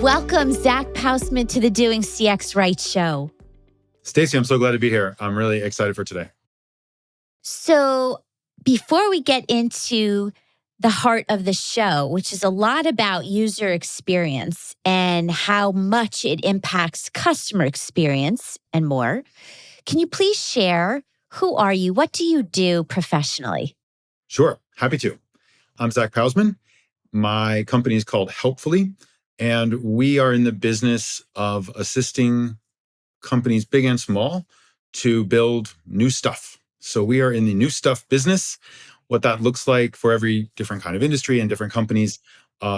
Welcome, Zach Pousman, to the Doing CX Right show. Stacy, I'm so glad to be here. I'm really excited for today. So before we get into the heart of the show, which is a lot about user experience and how much it impacts customer experience and more, can you please share who are you? What do you do professionally? Sure, happy to. I'm Zach Pousman. My company is called Helpfully, and we are in the business of assisting companies, big and small, to build new stuff. So we are in the new stuff business. What that looks like for every different kind of industry and different companies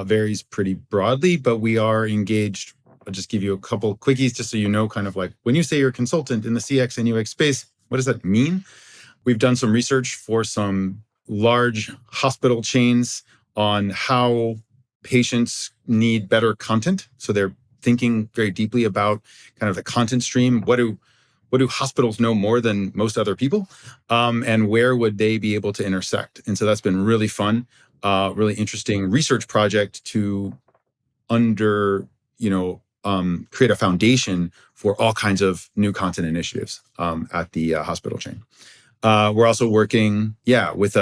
varies pretty broadly, but we are engaged. I'll just give you a couple quickies just so you know, kind of like when you say you're a consultant in the CX and UX space, what does that mean? We've done some research for some large hospital chains on how patients need better content. So they're thinking very deeply about kind of the content stream. What do hospitals know more than most other people? And where would they be able to intersect? And so that's been really fun, really interesting research project to create a foundation for all kinds of new content initiatives at the hospital chain. We're also working, with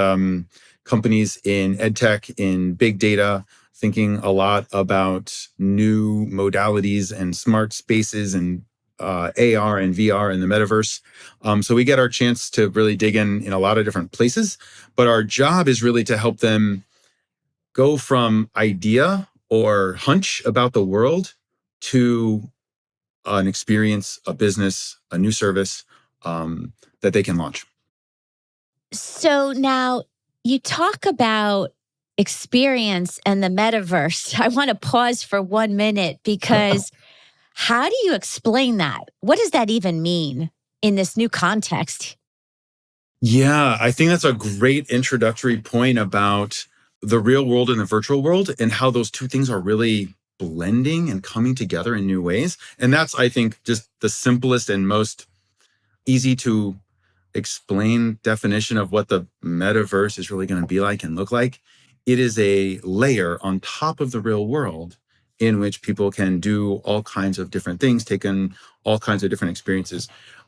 companies in edtech, in big data, thinking a lot about new modalities and smart spaces and AR and VR and the metaverse. So we get our chance to really dig in a lot of different places, but our job is really to help them go from idea or hunch about the world to an experience, a business, a new service that they can launch. So now you talk about experience and the metaverse. I want to pause for 1 minute because how do you explain that? What does that even mean in this new context? Yeah, I think that's a great introductory point about the real world and the virtual world and how those two things are really blending and coming together in new ways. And that's, I think, just the simplest and most easy to explain definition of what the metaverse is really going to be like and look like. It is a layer on top of the real world in which people can do all kinds of different things, take in all kinds of different experiences.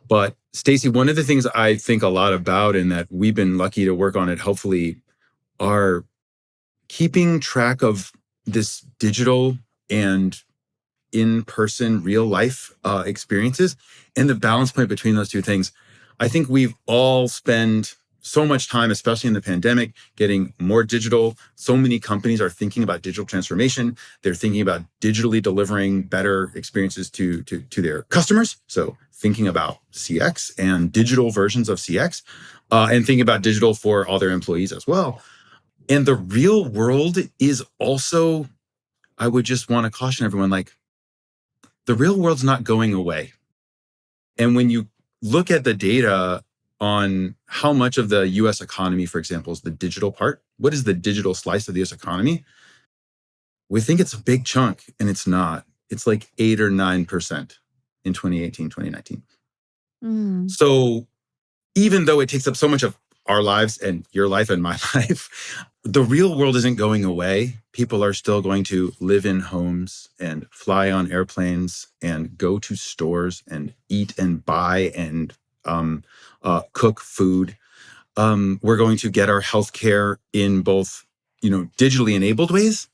But Stacy, one of the things I think a lot about and that we've been lucky to work on it, hopefully, are keeping track of this digital and in-person real life experiences and the balance point between those two things. I think we've all spent so much time, especially in the pandemic, getting more digital. So many companies are thinking about digital transformation. They're thinking about digitally delivering better experiences to their customers. So thinking about CX and digital versions of CX, and thinking about digital for all their employees as well. And the real world is also, I would just want to caution everyone, like, the real world's not going away. And when you look at the data on how much of the US economy, for example, is the digital part, what is the digital slice of the US economy? We think it's a big chunk, and it's not. It's like 8 or 9% in 2018, 2019. So even though it takes up so much of our lives and your life and my life, the real world isn't going away. People are still going to live in homes and fly on airplanes and go to stores and eat and buy and cook food. We're going to get our healthcare in both, digitally enabled ways,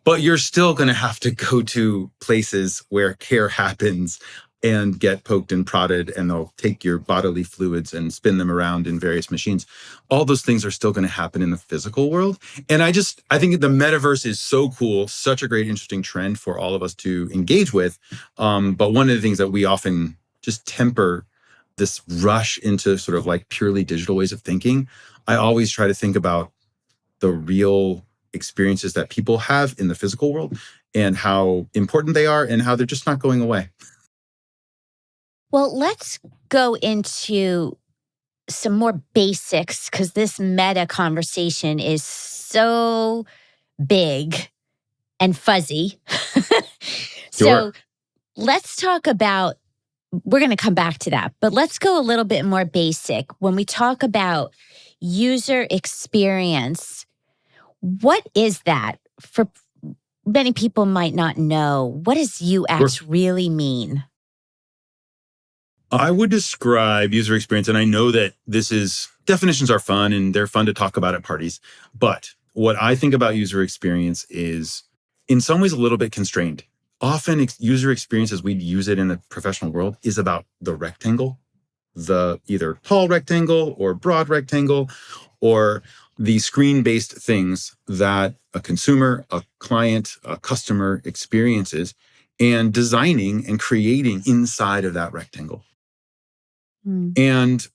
but you're still going to have to go to places where care happens and get poked and prodded, and they'll take your bodily fluids and spin them around in various machines. All those things are still going to happen in the physical world. And I think the metaverse is so cool, such a great, interesting trend for all of us to engage with. But one of the things that we often just temper this rush into sort of like purely digital ways of thinking, I always try to think about the real experiences that people have in the physical world and how important they are and how they're just not going away. Well, let's go into some more basics because this meta conversation is so big and fuzzy. So let's talk about, we're going to come back to that, but let's go a little bit more basic. When we talk about user experience, what is that? many people might not know, what does Sure. UX really mean? I would describe user experience, and I know that definitions are fun and they're fun to talk about at parties. But what I think about user experience is in some ways a little bit constrained. Often user experience as we'd use it in the professional world is about the rectangle, the either tall rectangle or broad rectangle, or the screen-based things that a consumer, a client, a customer experiences, and designing and creating inside of that rectangle. Mm. And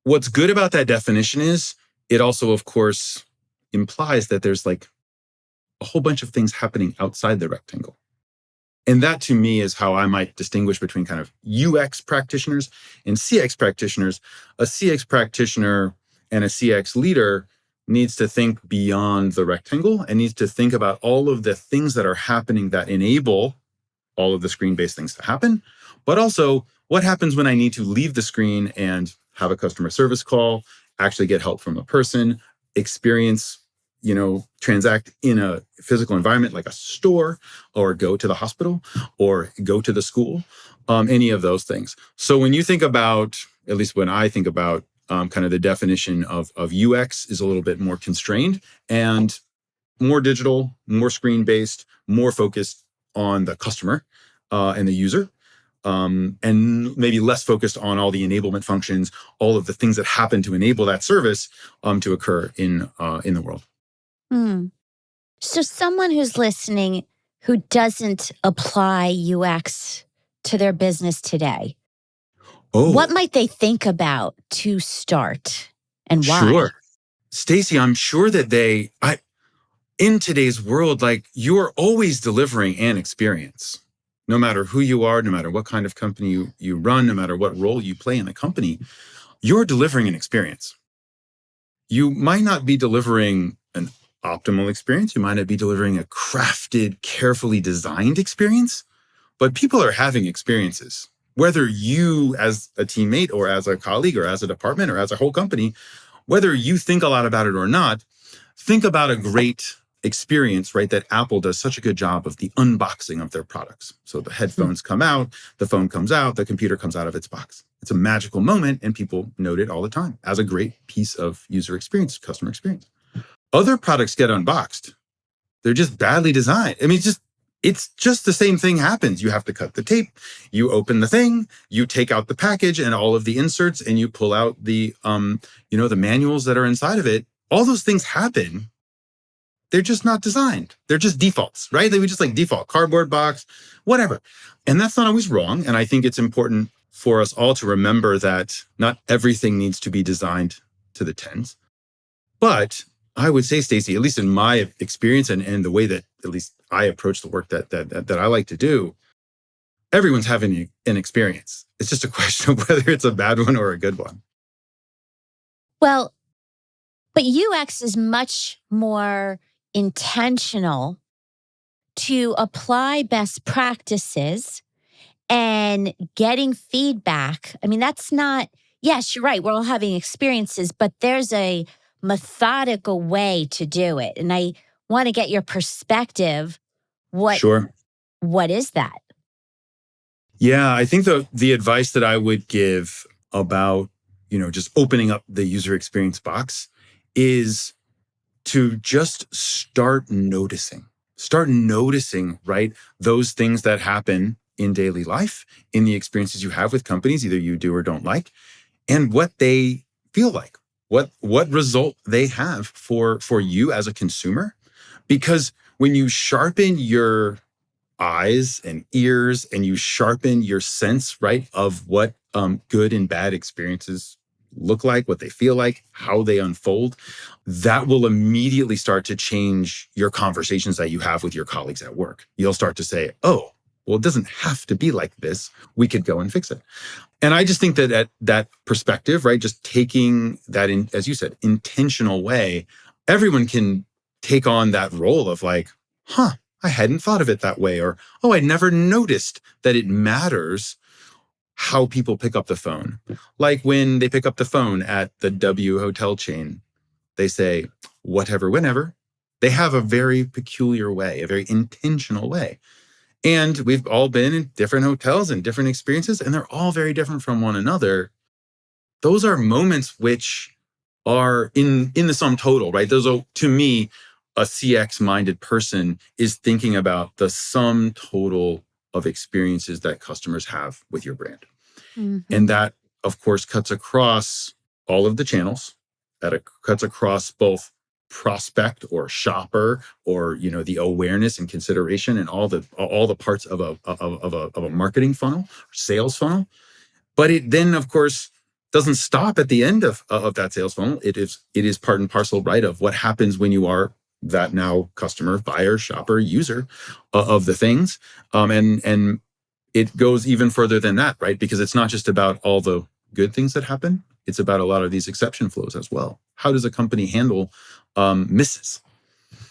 what's good about that definition is it also, of course, implies that there's like a whole bunch of things happening outside the rectangle. And that to me is how I might distinguish between kind of UX practitioners and CX practitioners. A CX practitioner and a CX leader needs to think beyond the rectangle and needs to think about all of the things that are happening that enable all of the screen-based things to happen, but also what happens when I need to leave the screen and have a customer service call, actually get help from a person, experience, transact in a physical environment like a store, or go to the hospital, or go to the school, any of those things. So when you think about, at least when I think about kind of the definition of UX is a little bit more constrained and more digital, more screen-based, more focused on the customer and the user, and maybe less focused on all the enablement functions, all of the things that happen to enable that service to occur in the world. Hmm. So someone who's listening who doesn't apply UX to their business today, what Oh, might they think about to start and why? sure. Stacy, I'm sure that in today's world, like you're always delivering an experience. No matter who you are, no matter what kind of company you run, no matter what role you play in the company, you're delivering an experience. You might not be delivering an optimal experience. You might not be delivering a crafted, carefully designed experience, but people are having experiences. Whether you as a teammate or as a colleague or as a department or as a whole company, whether you think a lot about it or not, think about a great experience, right? That Apple does such a good job of the unboxing of their products. So the headphones come out, the phone comes out, the computer comes out of its box. It's a magical moment, and people note it all the time as a great piece of user experience, customer experience. Other products get unboxed. They're just badly designed. I mean, it's just the same thing happens. You have to cut the tape, you open the thing, you take out the package and all of the inserts, and you pull out the the manuals that are inside of it. All those things happen. They're just not designed. They're just defaults, right? They would just like default, cardboard box, whatever. And that's not always wrong. And I think it's important for us all to remember that not everything needs to be designed to the tens. But I would say, Stacy, at least in my experience and the way that at least I approach the work that I like to do, everyone's having an experience. It's just a question of whether it's a bad one or a good one. Well, but UX is much more intentional to apply best practices and getting feedback. I mean, that's not, yes, you're right. We're all having experiences, but there's a methodical way to do it. And I want to get your perspective. What Sure. what is that? Yeah, I think the advice that I would give about, just opening up the user experience box is to just start noticing. Start noticing, right? Those things that happen in daily life, in the experiences you have with companies, either you do or don't like, and what they feel like, what result they have for you as a consumer. Because when you sharpen your eyes and ears and you sharpen your sense, right, of what good and bad experiences look like, what they feel like, how they unfold, that will immediately start to change your conversations that you have with your colleagues at work. You'll start to say, oh, well, it doesn't have to be like this. We could go and fix it. And I just think that at that perspective, right, just taking that in, as you said, intentional way, everyone can take on that role of like, huh, I hadn't thought of it that way. Or, oh, I never noticed that it matters how people pick up the phone. Like when they pick up the phone at the W hotel chain, they say, whatever, whenever. They have a very peculiar way, a very intentional way. And we've all been in different hotels and different experiences, and they're all very different from one another. Those are moments which are in the sum total, right? Those are, to me, a CX minded person is thinking about the sum total of experiences that customers have with your brand. Mm-hmm. And that, of course, cuts across all of the channels. That it cuts across both prospect or shopper, or the awareness and consideration, and all the parts of a marketing funnel, sales funnel. But it then, of course, doesn't stop at the end of that sales funnel. It is part and parcel, right, of what happens when you are that now customer, buyer, shopper, user of the things. And it goes even further than that, right? Because it's not just about all the good things that happen. It's about a lot of these exception flows as well. How does a company handle misses?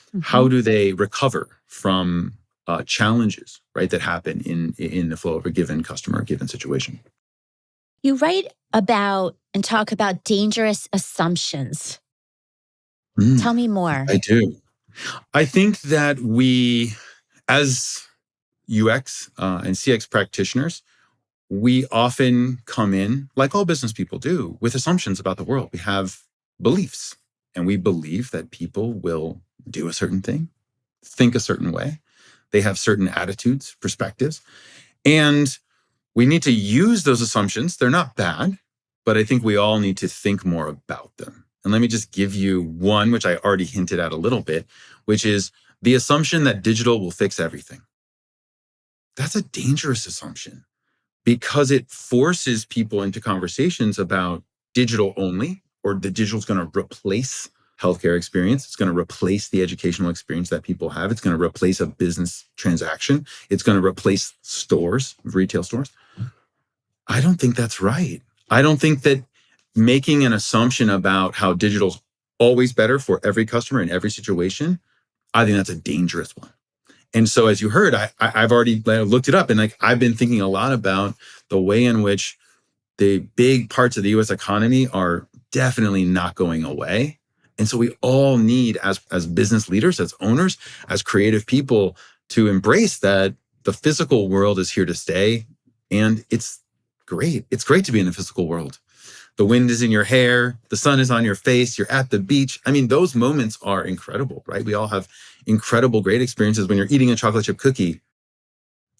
Mm-hmm. How do they recover from challenges, right, that happen in the flow of a given customer, a given situation? You write about and talk about dangerous assumptions. Tell me more. I do. I think that we, as UX and CX practitioners, we often come in, like all business people do, with assumptions about the world. We have beliefs, and we believe that people will do a certain thing, think a certain way. They have certain attitudes, perspectives, and we need to use those assumptions. They're not bad, but I think we all need to think more about them. And let me just give you one, which I already hinted at a little bit, which is the assumption that digital will fix everything. That's a dangerous assumption, because it forces people into conversations about digital only, or the digital is going to replace healthcare experience. It's going to replace the educational experience that people have. It's going to replace a business transaction. It's going to replace stores, retail stores. I don't think that's right. I don't think that making an assumption about how digital's always better for every customer in every situation, I think that's a dangerous one. And so, as you heard, I've already looked it up, and I've been thinking a lot about the way in which the big parts of the U.S. economy are definitely not going away. And so we all need, as business leaders, as owners, as creative people, to embrace that the physical world is here to stay. And it's great. It's great to be in the physical world. The wind is in your hair, the sun is on your face, you're at the beach. I mean, those moments are incredible, right? We all have incredible, great experiences when you're eating a chocolate chip cookie.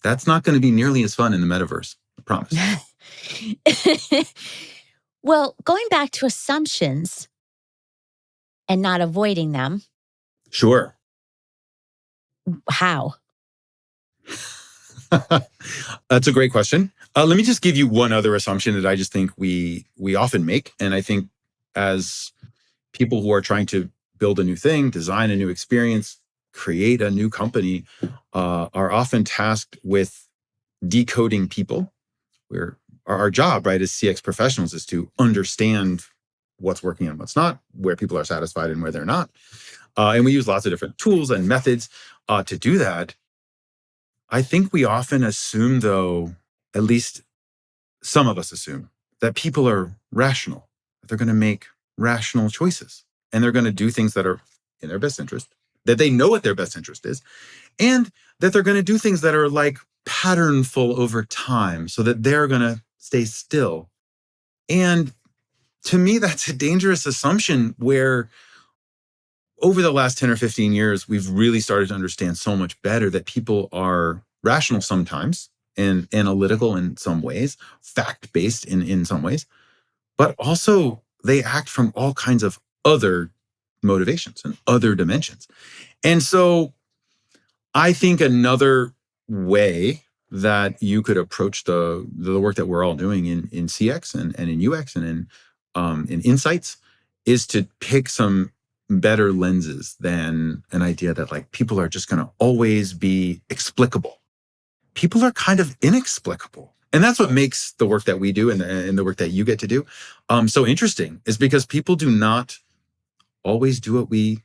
That's not going to be nearly as fun in the metaverse, I promise. Well, going back to assumptions and not avoiding them. Sure. How? That's a great question. Let me just give you one other assumption that I just think we often make. And I think as people who are trying to build a new thing, design a new experience, create a new company, are often tasked with decoding people. Where our job, right, as CX professionals is to understand what's working and what's not, where people are satisfied and where they're not. And we use lots of different tools and methods to do that. I think we often assume, though, at least some of us assume, that people are rational, that they're going to make rational choices, and they're going to do things that are in their best interest, that they know what their best interest is, and that they're going to do things that are like patternful over time, so that they're going to stay still. And to me, that's a dangerous assumption, where over the last 10 or 15 years, we've really started to understand so much better that people are rational sometimes and analytical in some ways, fact-based in some ways, but also they act from all kinds of other motivations and other dimensions. And so I think another way that you could approach the work that we're all doing in CX and in UX and in insights is to pick some better lenses than an idea that like people are just going to always be explicable. People are kind of inexplicable. And that's what makes the work that we do and the work that you get to do so interesting, is because people do not always do what we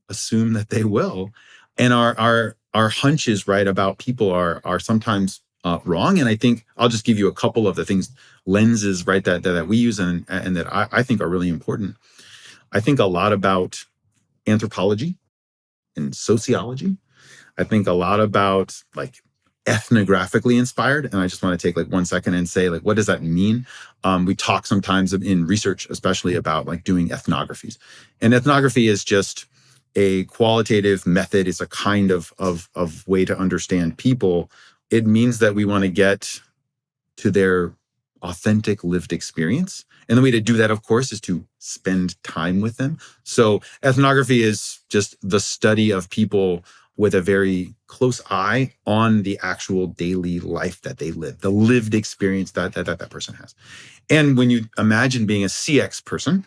assume that they will. And our hunches, right, about people are sometimes wrong. And I think I'll just give you a couple of the things, lenses, right, that we use and that I think are really important. I think a lot about anthropology in sociology. I think a lot about like ethnographically inspired. And I just want to take like 1 second and say, like, what does that mean? We talk sometimes in research, especially about like doing ethnographies. And ethnography is just a qualitative method. It's a kind of way to understand people. It means that we want to get to their authentic lived experience. And the way to do that, of course, is to spend time with them. So ethnography is just the study of people with a very close eye on the actual daily life that they live, the lived experience that person has. And when you imagine being a CX person,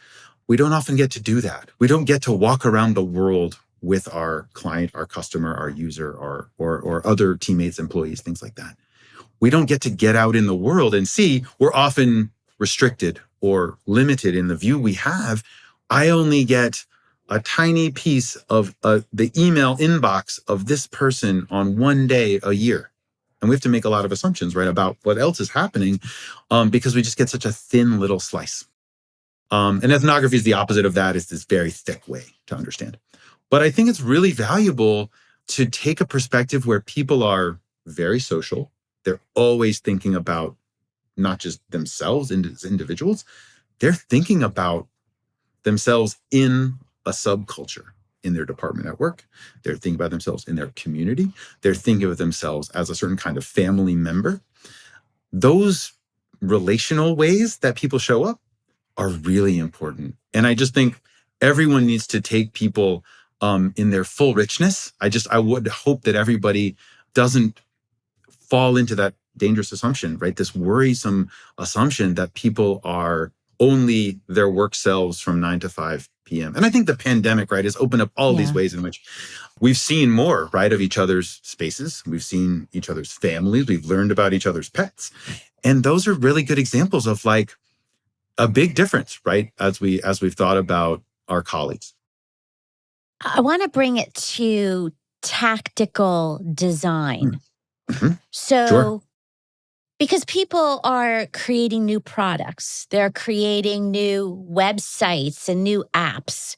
we don't often get to do that. We don't get to walk around the world with our client, our customer, our user, or other teammates, employees, things like that. We don't get out in the world and see. We're often restricted or limited in the view we have. I only get a tiny piece of the email inbox of this person on one day a year. And we have to make a lot of assumptions, right, about what else is happening because we just get such a thin little slice. And ethnography is the opposite of that. It's this very thick way to understand. But I think it's really valuable to take a perspective where people are very social. They're always thinking about not just themselves as individuals. They're thinking about themselves in a subculture in their department at work. They're thinking about themselves in their community. They're thinking of themselves as a certain kind of family member. Those relational ways that people show up are really important. And I just think everyone needs to take people in their full richness. I would hope that everybody doesn't fall into that dangerous assumption, right? This worrisome assumption that people are only their work selves from 9 to 5 p.m. And I think the pandemic, right, has opened up all these ways in which we've seen more, right, of each other's spaces. We've seen each other's families. We've learned about each other's pets. And those are really good examples of like a big difference, right? As we've thought about our colleagues. I want to bring it to tactical design. Mm-hmm. So, Sure. because people are creating new products, they're creating new websites and new apps.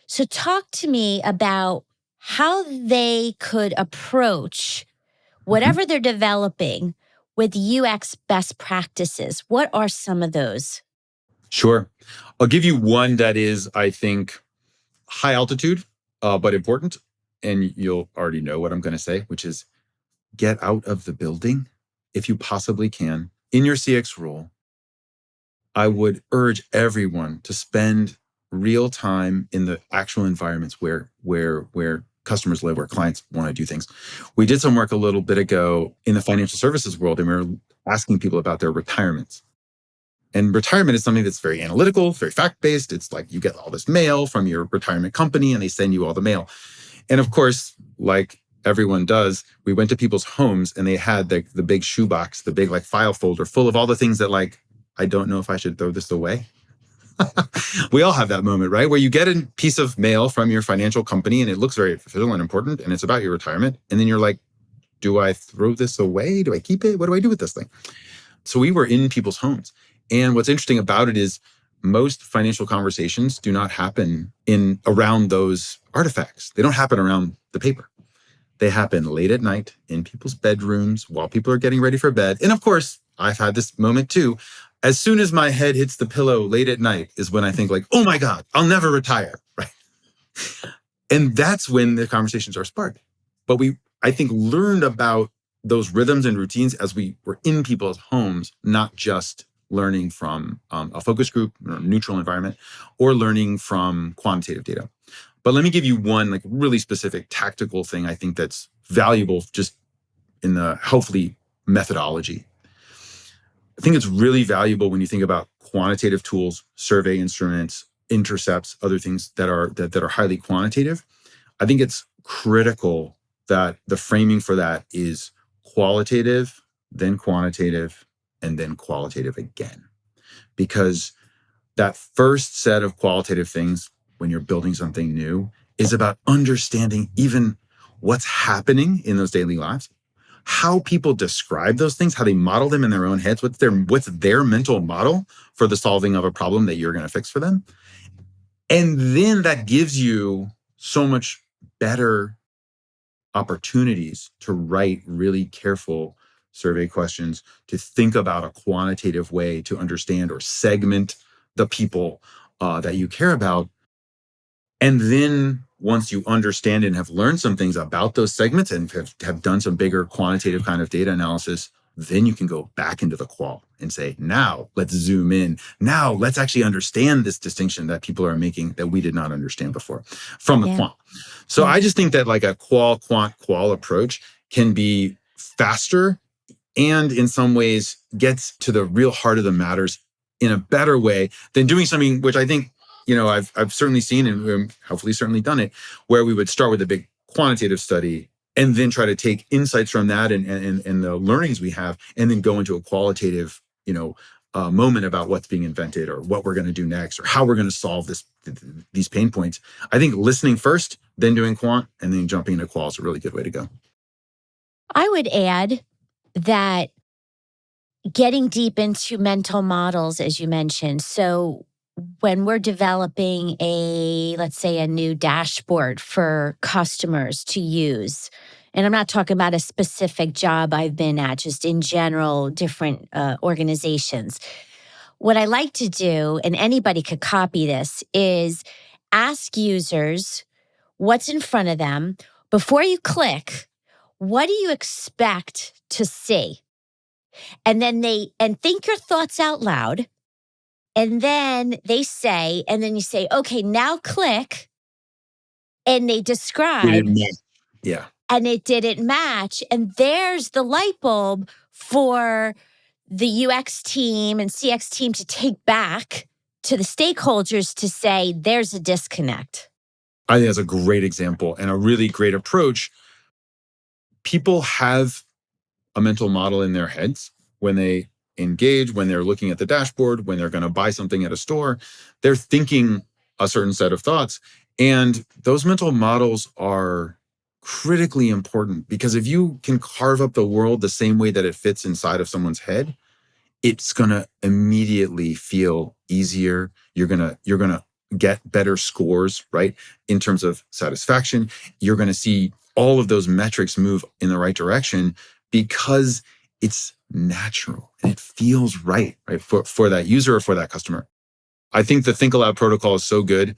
So, talk to me about how they could approach whatever they're developing with UX best practices. What are some of those? Sure. I'll give you one that is, I think, high altitude, but important. And you'll already know what I'm going to say, which is get out of the building if you possibly can. In your CX role, I would urge everyone to spend real time in the actual environments where customers live, where clients want to do things. We did some work a little bit ago in the financial services world, and we were asking people about their retirements. And retirement is something that's very analytical, very fact-based. It's like you get all this mail from your retirement company and they send you all the mail. And of course, like everyone does, we went to people's homes and they had the big shoebox, the big like file folder full of all the things that like, I don't know if I should throw this away. We all have that moment, right? Where you get a piece of mail from your financial company and it looks very official and important and it's about your retirement. And then you're like, do I throw this away? Do I keep it? What do I do with this thing? So we were in people's homes. And what's interesting about it is most financial conversations do not happen around those artifacts. They don't happen around the paper. They happen late at night in people's bedrooms while people are getting ready for bed. And of course, I've had this moment too. As soon as my head hits the pillow late at night is when I think like, oh my God, I'll never retire, right? And that's when the conversations are sparked. But I think, learned about those rhythms and routines as we were in people's homes, not just learning from a focus group or neutral environment or learning from quantitative data. But let me give you one like really specific tactical thing I think that's valuable just in the hopefully methodology. I think it's really valuable when you think about quantitative tools, survey instruments, intercepts, other things that are highly quantitative. I think it's critical that the framing for that is qualitative, then quantitative, and then qualitative again. Because that first set of qualitative things when you're building something new is about understanding even what's happening in those daily lives, how people describe those things, how they model them in their own heads, what's their mental model for the solving of a problem that you're going to fix for them. And then that gives you so much better opportunities to write really careful survey questions, to think about a quantitative way to understand or segment the people that you care about. And then once you understand and have learned some things about those segments and have done some bigger quantitative kind of data analysis, then you can go back into the qual and say, now let's zoom in. Now let's actually understand this distinction that people are making that we did not understand before from the Yeah. quant. So I just think that like a qual, quant, qual approach can be faster and in some ways gets to the real heart of the matters in a better way than doing something which I think, I've certainly seen and hopefully certainly done it, where we would start with a big quantitative study and then try to take insights from that and the learnings we have, and then go into a qualitative, moment about what's being invented or what we're going to do next or how we're going to solve these pain points. I think listening first, then doing quant, and then jumping into qual is a really good way to go. I would add that getting deep into mental models, as you mentioned. So when we're developing let's say a new dashboard for customers to use, and I'm not talking about a specific job I've been at, just in general, different organizations. What I like to do, and anybody could copy this, is ask users what's in front of them. Before you click, what do you expect to see? And then think your thoughts out loud. And then they say, and then you say, okay, now click. And they describe, Yeah. and it didn't match. And there's the light bulb for the UX team and CX team to take back to the stakeholders to say, there's a disconnect. I think that's a great example and a really great approach. People have a mental model in their heads when they engage, when they're looking at the dashboard, when they're going to buy something at a store. They're thinking a certain set of thoughts. And those mental models are critically important, because if you can carve up the world the same way that it fits inside of someone's head, it's going to immediately feel easier. You're going to get better scores, right? In terms of satisfaction, you're going to see all of those metrics move in the right direction because it's natural and it feels right for that user or for that customer. I think the Think Aloud protocol is so good.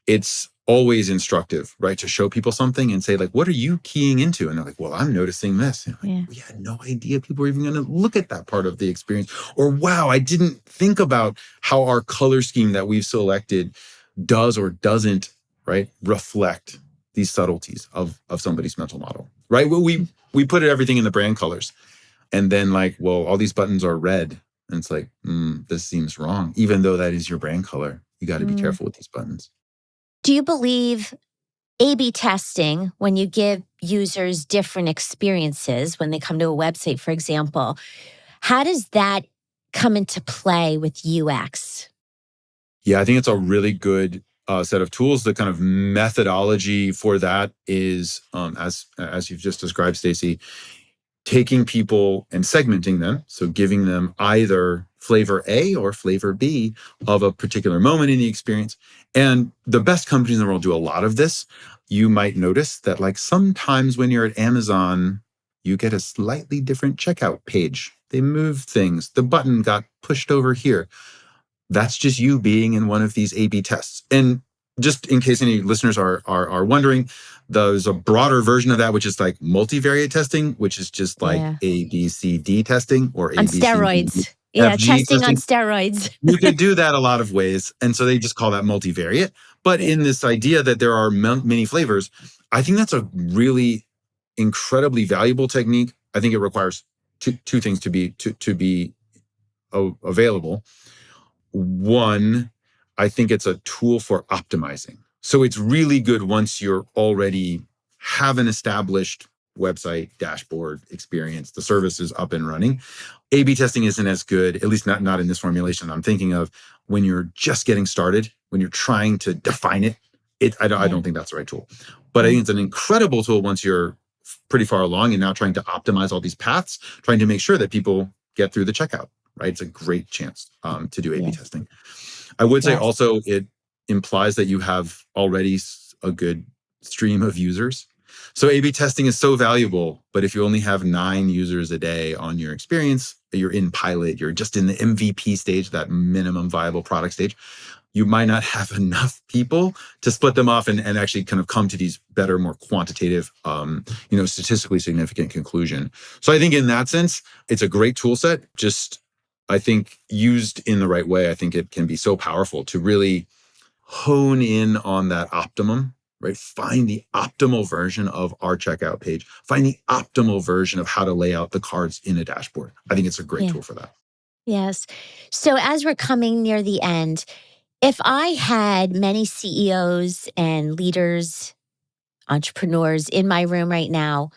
It's always instructive, right? To show people something and say, like, what are you keying into? And they're like, well, I'm noticing this. And I'm like, we had no idea people were even going to look at that part of the experience. Or, wow, I didn't think about how our color scheme that we've selected does or doesn't, right, reflect these subtleties of somebody's mental model, right? Well, we put everything in the brand colors. And then all these buttons are red. And it's like, this seems wrong. Even though that is your brand color, you got to be careful with these buttons. Do you believe A/B testing, when you give users different experiences when they come to a website, for example, how does that come into play with UX? Yeah, I think it's a really good set of tools. The kind of methodology for that is, as you've just described, Stacy, taking people and segmenting them. So giving them either flavor A or flavor B of a particular moment in the experience. And the best companies in the world do a lot of this. You might notice that sometimes when you're at Amazon, you get a slightly different checkout page. They move things. The button got pushed over here. That's just you being in one of these A/B tests. And just in case any listeners are wondering, there's a broader version of that, which is like multivariate testing, which is just like A, B, C, D testing, or A, On B, C, D, steroids. F, Yeah, G testing on testing. steroids. You could do that a lot of ways. And so they just call that multivariate. But in this idea that there are many flavors, I think that's a really incredibly valuable technique. I think it requires two things to be available. One, I think it's a tool for optimizing. So it's really good once you're already have an established website, dashboard, experience, the service is up and running. A/B testing isn't as good, at least not in this formulation I'm thinking of, when you're just getting started, when you're trying to define it. I don't think that's the right tool. But I think it's an incredible tool once you're pretty far along and now trying to optimize all these paths, trying to make sure that people get through the checkout. Right, it's a great chance to do A/B testing. I would say also it implies that you have already a good stream of users. So A/B testing is so valuable, but if you only have 9 users a day on your experience, you're in pilot, you're just in the MVP stage, that minimum viable product stage, you might not have enough people to split them off and actually kind of come to these better, more quantitative, statistically significant conclusion. So I think in that sense, it's a great tool set. Just, I think used in the right way, I think it can be so powerful to really hone in on that optimum, right? Find the optimal version of our checkout page. Find the optimal version of how to lay out the cards in a dashboard. I think it's a great Yeah. tool for that. Yes. So as we're coming near the end, if I had many CEOs and leaders, entrepreneurs in my room right now,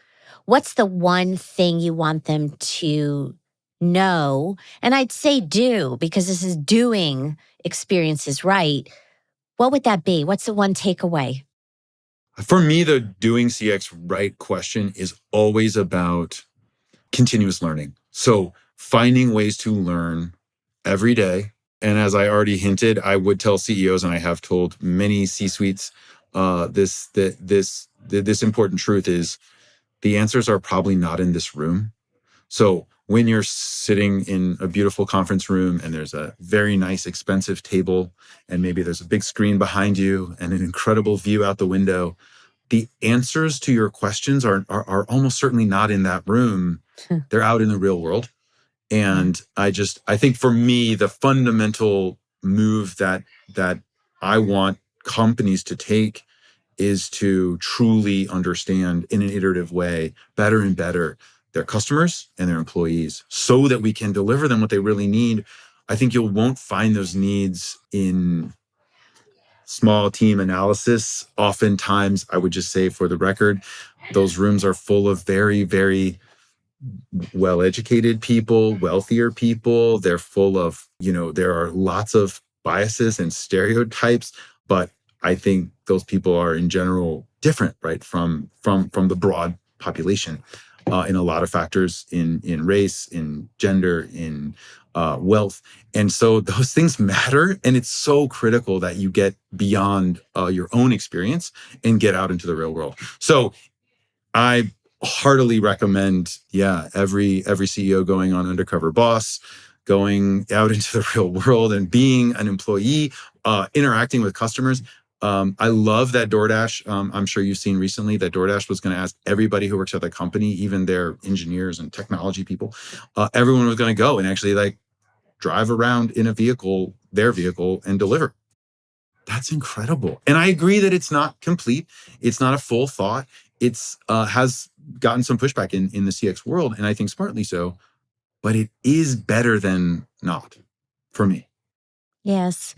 what's the one thing you want them to know? And I'd say do, because this is doing experiences right. What would that be? What's the one takeaway? For me, the doing CX right question is always about continuous learning. So finding ways to learn every day. And as I already hinted, I would tell CEOs, and I have told many C-suites, this important truth is the answers are probably not in this room. So when you're sitting in a beautiful conference room and there's a very nice, expensive table, and maybe there's a big screen behind you and an incredible view out the window, the answers to your questions are almost certainly not in that room. They're out in the real world. Yeah. And I think for me, the fundamental move that I want companies to take is to truly understand in an iterative way, better and better, their customers and their employees so that we can deliver them what they really need. I think you won't find those needs in small team analysis. Oftentimes, I would just say for the record, those rooms are full of very, very well-educated people, wealthier people. They're full of, there are lots of biases and stereotypes, but I think those people are in general different, right, from the broad population in a lot of factors, in race, in gender, in wealth. And so those things matter. And it's so critical that you get beyond your own experience and get out into the real world. So I heartily recommend, every CEO going on Undercover Boss, going out into the real world and being an employee, interacting with customers. I love that DoorDash. I'm sure you've seen recently that DoorDash was going to ask everybody who works at the company, even their engineers and technology people, everyone was going to go and actually like drive around in their vehicle, and deliver. That's incredible. And I agree that it's not complete. It's not a full thought. It's has gotten some pushback in the CX world, and I think smartly so, but it is better than not for me. Yes.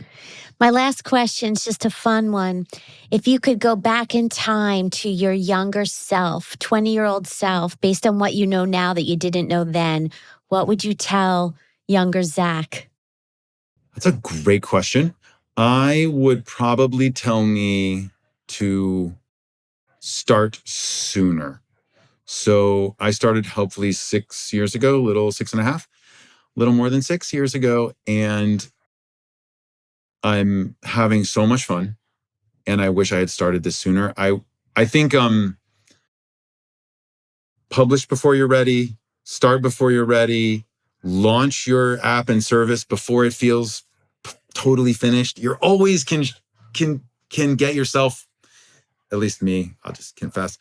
My last question is just a fun one. If you could go back in time to your younger self, 20-year-old self, based on what you know now that you didn't know then, what would you tell younger Zach? That's a great question. I would probably tell me to start sooner. So I started hopefully 6 years ago, little 6.5, little more than 6 years ago. And I'm having so much fun. And I wish I had started this sooner. I think publish before you're ready, start before you're ready, launch your app and service before it feels totally finished. You're always can get yourself, at least me, I'll just confess.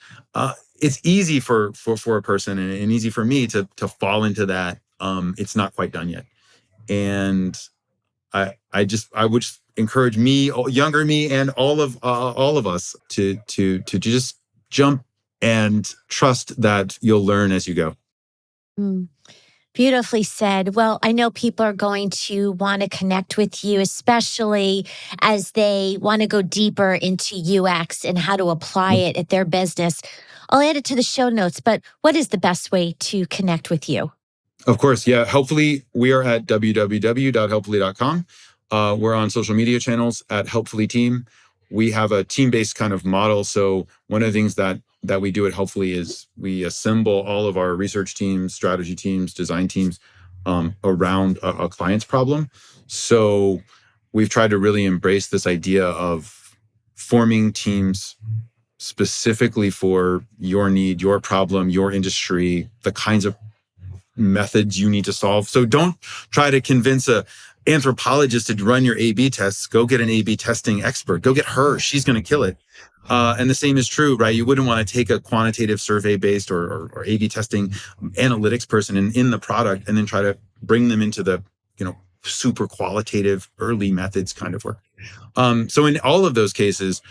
It's easy for a person and easy for me to fall into that. It's not quite done yet. And I would just encourage me, younger me, and all of us to just jump and trust that you'll learn as you go. Mm, beautifully said. Well, I know people are going to want to connect with you, especially as they want to go deeper into UX and how to apply it at their business. I'll add it to the show notes, but what is the best way to connect with you? Of course, yeah. Helpfully, we are at www.helpfully.com. We're on social media channels at Helpfully Team. We have a team-based kind of model. So one of the things that we do at Helpfully is we assemble all of our research teams, strategy teams, design teams around a client's problem. So we've tried to really embrace this idea of forming teams specifically for your need, your problem, your industry, the kinds of methods you need to solve. So don't try to convince a anthropologist to run your A/B tests. Go get an A/B testing expert. Go get her. She's going to kill it. And the same is true, right? You wouldn't want to take a quantitative survey-based or A/B testing analytics person in the product and then try to bring them into the, super qualitative early methods kind of work. So in all of those cases,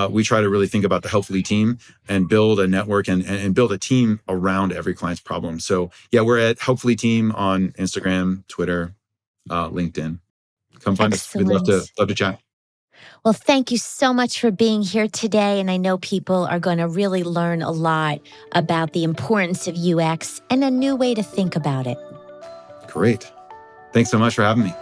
we try to really think about the Helpfully team and build a network and build a team around every client's problem. So yeah, we're at Helpfully Team on Instagram, Twitter, LinkedIn. Come find us. We'd love to chat. Well, thank you so much for being here today. And I know people are going to really learn a lot about the importance of UX and a new way to think about it. Great. Thanks so much for having me.